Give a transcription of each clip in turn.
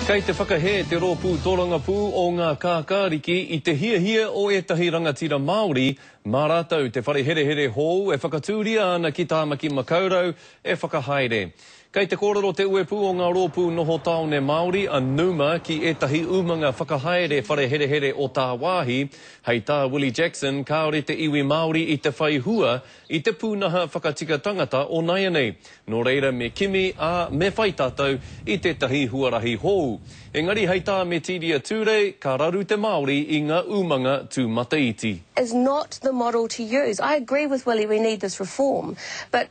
Kei te whakahe te rōpū tōranga pū o ngā kākāriki i te hia o etahi rangatira Māori, mā rātou te whare here hou e whakatūria ana ki Tāmaki Makaurau e whakahaere. Kei te kōrero te uepu o ngā rōpū noho taone Māori a Numa ki etahi umanga whakahaere whare here o tā wāhi, hei tā Willie Jackson kāore te iwi Māori i te whai hua i te pūnaha whakatika tangata o Naianei. Nō reira me kimi a me whai tātou i tētahi huarahi hou. Engari hei tā me Tiria Ture, ka raru te Māori i ngā umanga tū Mataiti. Is not the model to use. I agree with Willie, we need this reform, but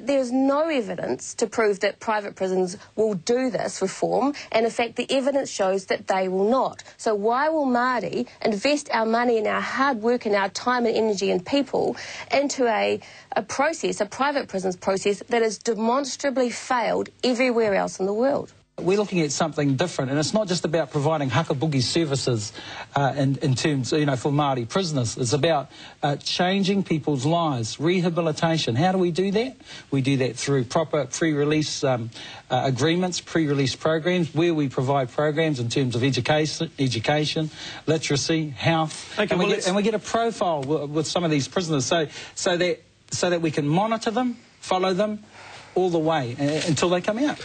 there's no evidence to prove that private prisons will do this reform, and in fact the evidence shows that they will not. So why will Māori invest our money and our hard work and our time and energy and people into a process, a private prisons process, that has demonstrably failed everywhere else in the world? We're looking at something different, and it's not just about providing haka-boogie services in terms, for Māori prisoners. It's about changing people's lives, rehabilitation. How do we do that? We do that through proper pre-release agreements, pre-release programs, where we provide programs in terms of education, literacy, health, and we get a profile with some of these prisoners, so that we can monitor them, follow them all the way until they come out.